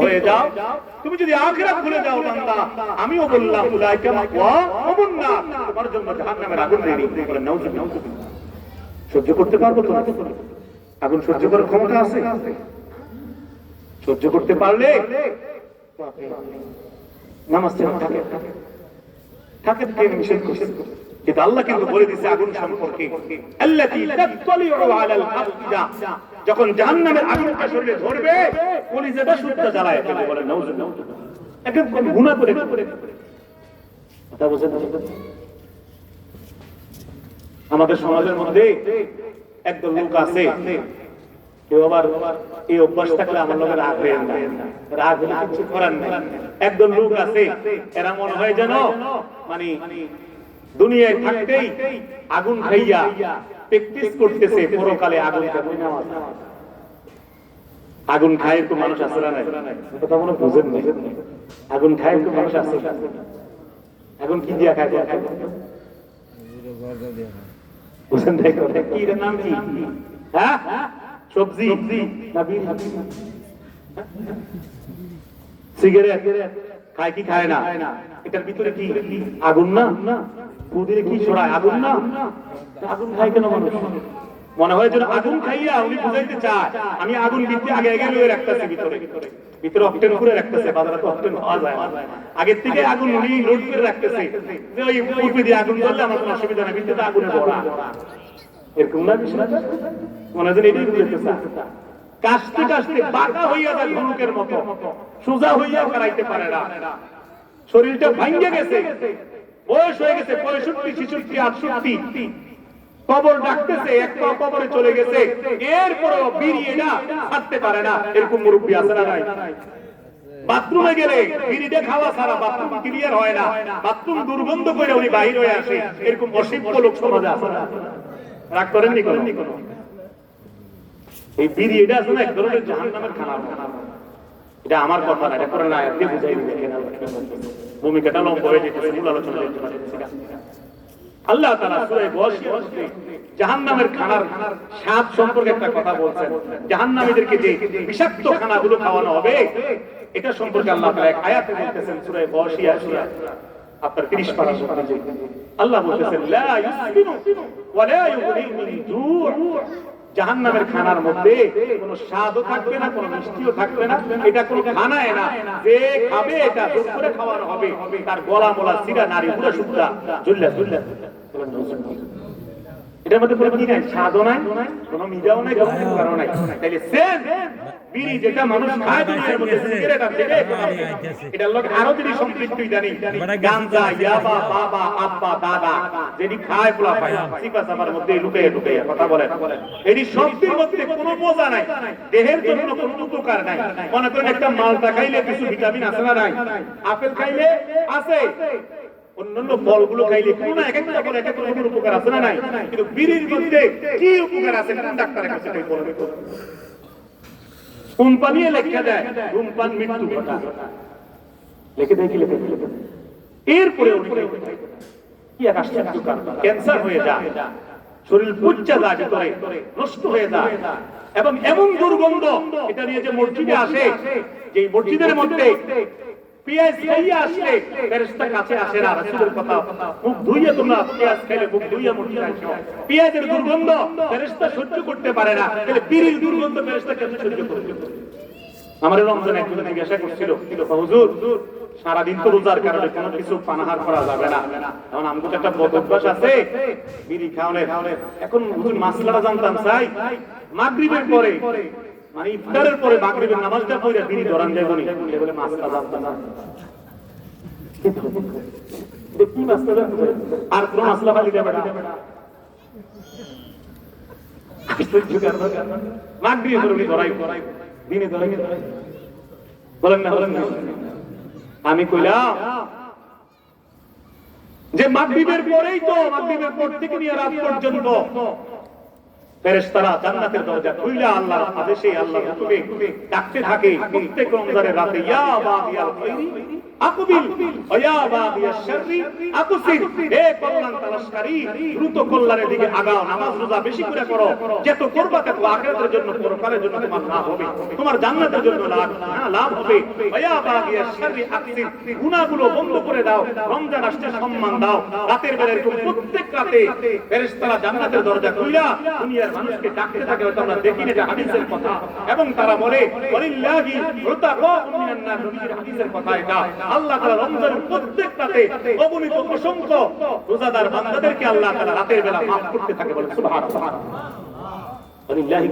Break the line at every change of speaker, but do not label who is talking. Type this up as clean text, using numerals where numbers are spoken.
হয়ে যাও, তুমি যদি আখিরাত ভুলে যাও বান্দা, আমিও বললাম উলাইকা মাওয়াহুমুন নার, তোমার জন্য জাহান্নামের আগুন রেডি। বলেন নাউজুবিল্লাহ। সহ্য করতে পারবো তো? আগুন সহ্য করার ক্ষমতা আছে? সহ্য করতে পারলে নামাজ থাকে থাকে কে নিষেধ করছে? কিন্তু আল্লাহ কিন্তু বলে দিয়েছে আগুন সম্পর্কে, আল্লাতী তাত্তালিউ আলাল আফইদা, যখন জাহান্নামের আগুনটা শরীরে ধরবে কলিজাটা শুদ্ধ জ্বালায় ফেলে। বলে নাউজুবিল্লাহ। একদম গুনাহ করে কথা বুঝেন। আমাদের সমাজের মধ্যে একদল লোক আছে, কেউ আবার এই অভ্যাস থাকলে আমার লোকের রাগ হয়ে যায়, রাগ হলে কিছু করার নেই। একদল লোক আছে এরা মনে হয় যেন মানে দুনিয়ায় থাকতেই আগুন খাইয়া প্র্যাকটিস করতেছে পরকালে আগুন খাবে। আগুন খায় তো মানুষ আছে না? কথা মনে বুঝেন না? আগুন খায় তো মানুষ আছে। আগুন কি দিয়া খায়? বুঝেন না? কি এর নাম কি? হ্যাঁ, সবজি না বিড়ি? সিগারেট খায় কি খায় না? এটার ভিতরে কি আগুন না? পুদিরে কি ছড়ায়? আগুন না? আগুন খায় কেন মানুষ? মনে হয় যেন আগুন খাইয়া উনি বুঝাইতে চায় আমি আগুন দিতে আগে আগে লয়ে রাখতেছি, ভিতরে ভিতরে অক্টেন করে রাখতেছে। বাজারে তো অক্টেন পাওয়া যায় না, আগের থেকে আগুন উনি লোড করে রাখতেছে যে ওই পূর্বে দিয়ে আগুন জ্বললে আমার কোনো অসুবিধা নেই, ভিতরে আগুনে ভরা। এরকম না বিষয়? মনে হয় এটাই বুঝাইতে চায়। কাশতে কাশতে বাঁকা হইয়া যায় ধনুকের মতো, সোজা হইয়া দাঁড়াইতে পারে না, শরীরটা ভাঙ্গে গেছে, বয়স হয়ে গেছে 65, 66, 68, কবর ডাকতেছে, এক পা কবরে চলে গেছে, এরপরও বিড়িয়ে না ছাড়তে পারে না। এরকম মুরব্বী আছে না নাই? বাথরুমে গেলে বিড়িটা খাওয়া ছাড়া বাথরুম ক্লিয়ার হয় না, বাথরুম দুর্গন্ধ করে উনি বাহির হয়ে আসে। এরকম অসিদ্ধ লোক সমাজে আছে না? রাগ করেননি কোনো? এই বিড়ি এটা আছে না এক ধরনের জাহান্নামের খানা। এটা আমার কথা না, এটা করে না আয়াত দিয়ে বুঝাই দিবে। ভূমিকাটা লম্বা হয়ে যেতেছে, মূল আলোচনা করতে পারতেছি না। আল্লাহ তাআলা সূরা ওয়াসিয়াতে জাহান্নামের খানার স্বাদ সম্পর্কে একটা কথা বলছেন। জাহান্নামীদেরকে যে বিষাক্ত খানাগুলো খাওয়ানো হবে এটা সম্পর্কে আল্লাহ তাআলা এক আয়াতে বলতেছেন সূরা ওয়াসিয়া আপনার 30 পারা মধ্যে আল্লাহ বলতেছেন লা ইউসমিনু ওয়া লা ইউগনি মিন জু'। জাহান্নামের খানার মধ্যে কোনো স্বাদও থাকবে না, কোনো মিষ্টিও থাকবে না। এটা কোনো খানায় না, যে খাবে এটা জোর করে খাওয়ানো হবে, তার গলা মোলা সিরা নারী পুরো শুদ্ধা জুল্লা জুল্লা। এটার মধ্যে কোনো কি নাই? স্বাদও নাই, কোনো মিজাও নাই, কোনো কারণ নাই। তাইলে সেম বিড়ি যেটা মানুষ খায় দুনিয়ার মধ্যে, সিগারেট আর থেকে এটার লোক আরো যদি সম্পৃক্ত জানি, গাঞ্জা, ইয়াবা, বাবা, আব্বা, দাদা যেটি খায় পোলা পায় সিপা সাবার মধ্যে লুকিয়ে লুকিয়ে কথা বলেন, এটি শক্তির মধ্যে কোনো মজা নাই, দেহের জন্য কোনো উপকার নাই। মনে করেন একটা মালটা খাইলে কিছু ভিটামিন আছে না নাই? আপেল খাইলে আছে, অন্যান্য ফলগুলো খাইলে কোনো এক একটা ফল এক এক রকমের উপকার আছে না নাই? কিন্তু বিড়ির মধ্যে কি উপকার আছে কোন ডাক্তারের কাছে কই বলবে? কোম্পানি লেখা দেয় ধূমপান মৃত্যু ঘটা, লিখে দেয় কি লিখে এরপরে কি এক আশ্চর্য কারণ, ক্যান্সার হয়ে যায়, শরীর পুচ্চা যায়, ভিতরে নষ্ট হয়ে যায়, এবং এমন দুর্গন্ধ। এটা নিয়ে যে মসজিদে আসে, যে মসজিদের মধ্যে পেঁয়াজ খাইয়া আসলে ফেরেশতা কাছে আসে না, রাসূলের কথা, মুখ ধুইয়া তোমরা পেঁয়াজ খাইলে মুখ ধুইয়া মসজিদে আসো। পেঁয়াজের দুর্গন্ধ ফেরেশতা সহ্য করতে পারে না, তাহলে বিড়ির দুর্গন্ধ ফেরেশতা কেন সহ্য করবে? আমার রমজান একজন জিজ্ঞাসা করছিল, হুজুর সারাদিন তো রোজার কারণে কোনো কিছু পানাহার করা যাবে না, এখন আমাদের একটা বদ অভ্যাস আছে বিড়ি খাওয়ানোর। এখন হুজুর মাসলাটা জানতাম চাই, মাগরিবের পরে মানে ইফতারের পরে মাগরিবের নামাজটা পড়ে বিড়ি ধরান যাবে নি, বলে মাসলা জানতাম না। কি মাসলা? আর কোন মাসলা বালি যাবে না? মাগরিবের পরে ধরাই দিনে ধরাই বলেন না? বলেন না? আমি কইলাম যে মাগরিবের পরেই তো, মাগরিবের পর থেকে নিয়ে রাত পর্যন্ত ফেরেশতারা জান্নাতের দরজা খুইলা আল্লাহর আদেশে আল্লাহর হুকুমে ডাকতে থাকে প্রত্যেক রমজানের রাতে, ইয়া বাগিয়াল খাইরি আকবিল ওয়া বাগিয়াশ শাররি আকসির, হে কল্যাণ তালাশকারী দ্রুত কল্যাণের দিকে আগাও, নামাজ রোজা বেশি করে করো, যত করবা তত আখিরাতের জন্য পরকালের জন্য তোমার লাভ হবে, তোমার জান্নাতের জন্য লাভ হবে। ওয়া বাগিয়াশ শাররি আকসির, গুনাহগুলো বন্ধ করে দাও, রমজান আসছে সম্মান দাও, রাতের বেলা এরকম প্রত্যেক রাতে ফেরেশতারা জান্নাতের দরজা খুইলা দুনিয়ার মানুষকে ডাকতে থাকে, হয়তো আমরা দেখি না, এটা হাদিসের কথা, এবং তারা বলে ওয়ালিল্লাহি উতাকাউন মিনান নার, নবীর হাদিসের কথা এটা। আল্লাহ তাআলা রমজানের প্রত্যেক রাতে অগণিত অসংখ্য রোজাদার বান্দাদেরকে আল্লাহ তাআলা রাতের বেলা মাফ করতে থাকে, বলে সুবহানাল্লাহ। ওয়ালিল্লাহি